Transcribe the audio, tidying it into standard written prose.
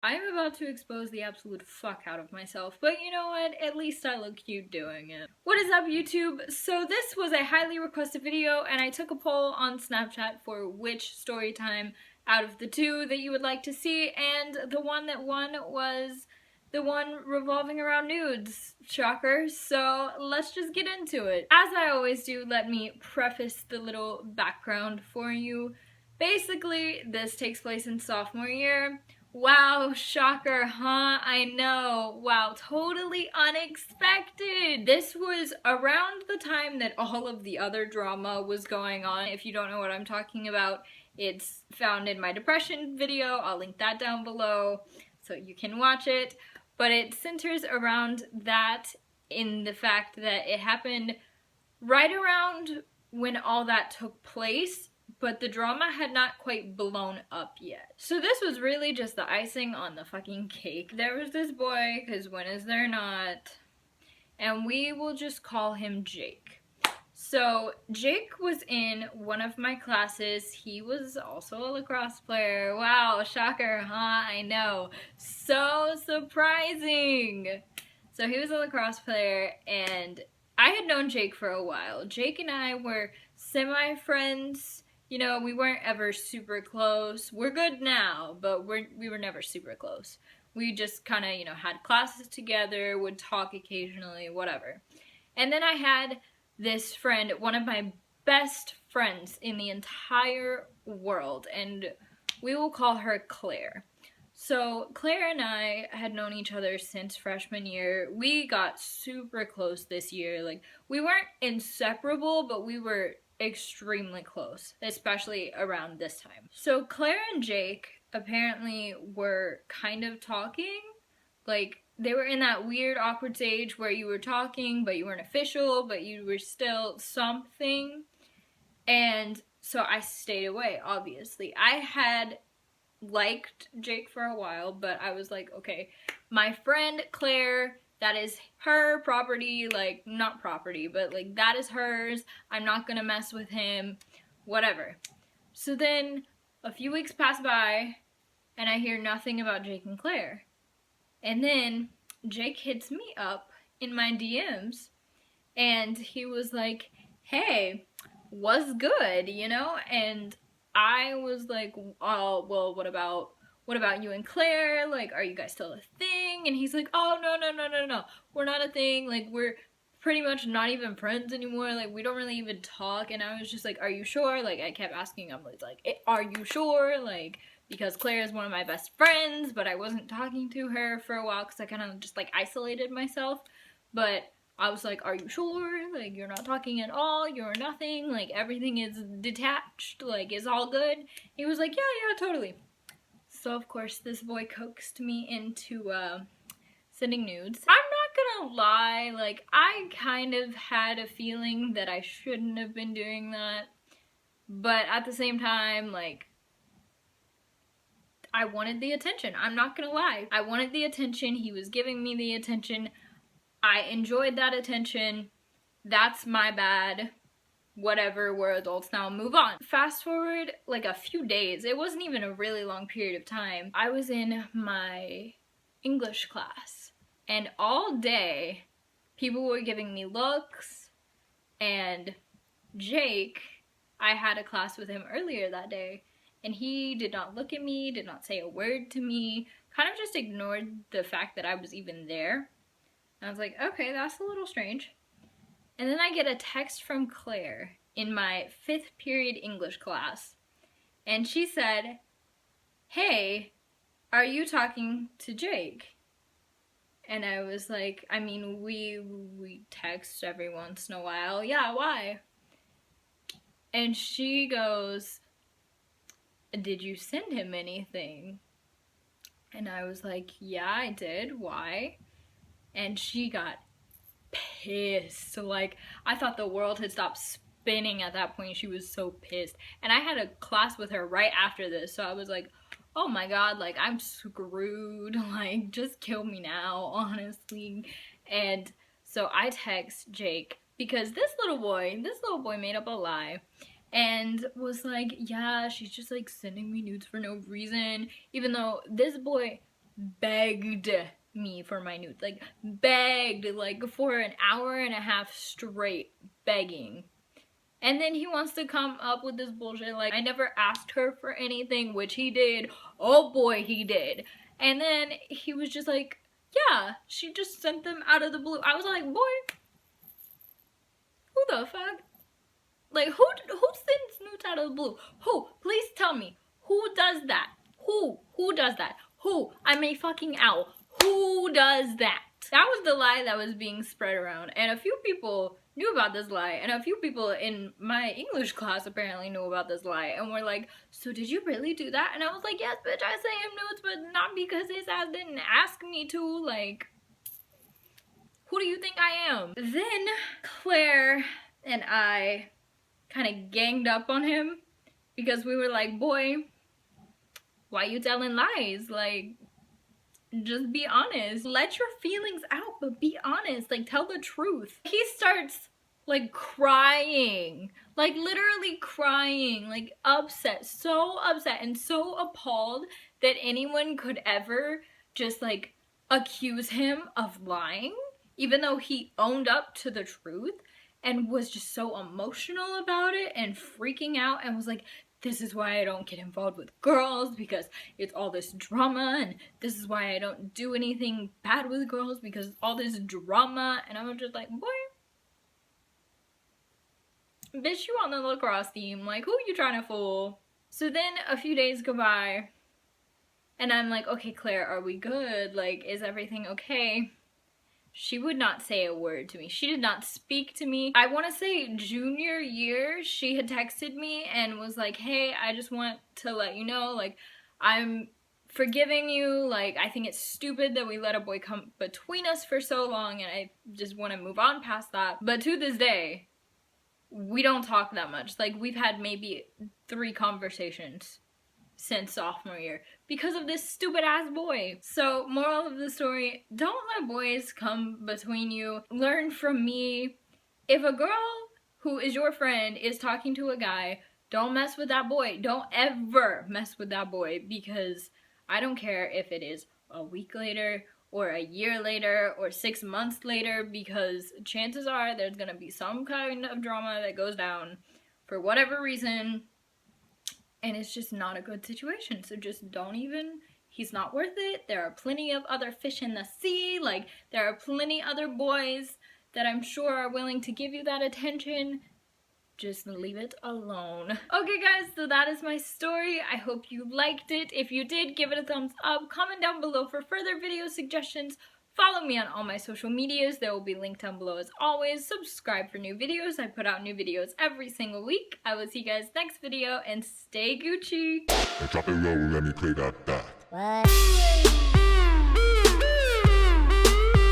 I'm about to expose the absolute fuck out of myself, but you know what? At least I look cute doing it. What is up, YouTube? So this was a highly requested video, and I took a poll on Snapchat for which story time out of the two that you would like to see, and the one that won was the one revolving around nudes. Shocker. So let's just get into it. As I always do, let me preface the little background for you. Basically, this takes place in sophomore year. Wow, shocker, huh? I know. Wow, totally unexpected. This was around the time that all of the other drama was going on. If you don't know what I'm talking about, it's found in my depression video. I'll link that down below so you can watch it. But it centers around that, in the fact that it happened right around when all that took place, but the drama had not quite blown up yet. So this was really just the icing on the fucking cake. There was this boy, because when is there not? And we will just call him Jake. So Jake was in one of my classes. He was also a lacrosse player. Wow, shocker, huh? I know. So surprising. So he was a lacrosse player, and I had known Jake for a while. Jake and I were semi-friends. You know, we weren't ever super close. We're good now, but we were never super close. We just kind of, you know, had classes together, would talk occasionally, whatever. And then I had this friend, one of my best friends in the entire world, and we will call her Claire. So Claire and I had known each other since freshman year. We got super close this year. Like, we weren't inseparable, but we were extremely close, especially around this time. So Claire and Jake apparently were kind of talking. Like, they were in that weird awkward stage where you were talking, but you weren't official, but you were still something. And so I stayed away, obviously. I had liked Jake for a while, but I was like, okay, my friend Claire, that is her property, like, not property, but like, that is hers. I'm not gonna mess with him, whatever. So then a few weeks pass by, and I hear nothing about Jake and Claire. And then Jake hits me up in my DMs, and he was like, hey, what's good, you know? And I was like, oh, well, what about you and Claire? Like, are you guys still a thing? And he's like, oh, no, we're not a thing. Like, we're pretty much not even friends anymore. Like, we don't really even talk. And I was just like, are you sure? Like, I kept asking him, like, are you sure? Like, because Claire is one of my best friends, but I wasn't talking to her for a while because I kind of just, like, isolated myself. But I was like, are you sure? Like, you're not talking at all, you're nothing, like, everything is detached, like, it's all good? He was like, yeah, totally. So, of course, this boy coaxed me into, sending nudes. I'm not gonna lie, like, I kind of had a feeling that I shouldn't have been doing that, but at the same time, like, I wanted the attention. I'm not gonna lie. I wanted the attention, he was giving me the attention. I enjoyed that attention. That's my bad. Whatever, we're adults now, move on. Fast forward like a few days, it wasn't even a really long period of time. I was in my English class, and all day people were giving me looks, and Jake, I had a class with him earlier that day, and he did not look at me, did not say a word to me, kind of just ignored the fact that I was even there. And I was like, okay, that's a little strange. And then I get a text from Claire in my 5th period English class. And she said, hey, are you talking to Jake? And I was like, I mean, we text every once in a while. Yeah, why? And she goes, did you send him anything? And I was like, yeah, I did. Why? And she got pissed. Like, I thought the world had stopped spinning at that point. She was so pissed. And I had a class with her right after this, so I was like, oh my god, like, I'm screwed. Like, just kill me now, honestly. And so I text Jake, because this little boy made up a lie and was like, yeah, she's just like sending me nudes for no reason, even though this boy begged me for my nudes. Like, begged, like, for an hour and a half straight, begging. And then he wants to come up with this bullshit like, I never asked her for anything, which he did. Oh boy, he did. And then he was just like, yeah, she just sent them out of the blue. I was like, boy, who the fuck? Like, who sends nudes out of the blue? Who? Please tell me. Who does that? Who does that? Who? I'm a fucking owl. Who does that? That was the lie that was being spread around. And a few people knew about this lie. And a few people in my English class apparently knew about this lie. And were like, so did you really do that? And I was like, yes, bitch, I sent him nudes, but not because his ass didn't ask me to. Like, who do you think I am? Then Claire and I kind of ganged up on him because we were like, boy, why you telling lies? Like, just be honest. Let your feelings out, but be honest. Like, tell the truth. He starts, like, crying. Like, literally crying. Like, upset. So upset and so appalled that anyone could ever just, like, accuse him of lying, even though he owned up to the truth and was just so emotional about it and freaking out and was like, this is why I don't get involved with girls, because it's all this drama, and this is why I don't do anything bad with girls, because it's all this drama. And I was just like, boy, bitch, you on the lacrosse team. Like, who you trying to fool? So then a few days go by, and I'm like, okay, Claire, are we good? Like, is everything okay? She would not say a word to me. She did not speak to me. I want to say junior year, she had texted me and was like, hey, I just want to let you know, like, I'm forgiving you. Like, I think it's stupid that we let a boy come between us for so long, and I just want to move on past that. But to this day, we don't talk that much. Like, we've had maybe 3 conversations since sophomore year because of this stupid ass boy. So, moral of the story, don't let boys come between you. Learn from me. If a girl who is your friend is talking to a guy, don't mess with that boy. Don't ever mess with that boy, because I don't care if it is a week later or a year later or 6 months later, because chances are there's gonna be some kind of drama that goes down for whatever reason. And it's just not a good situation. So just don't even, he's not worth it. There are plenty of other fish in the sea. Like, there are plenty other boys that I'm sure are willing to give you that attention. Just leave it alone. Okay guys, so that is my story. I hope you liked it. If you did, give it a thumbs up. Comment down below for further video suggestions. Follow me on all my social medias. They will be linked down below as always. Subscribe for new videos. I put out new videos every single week. I will see you guys next video, and stay Gucci. Drop it low, let me play that back. What?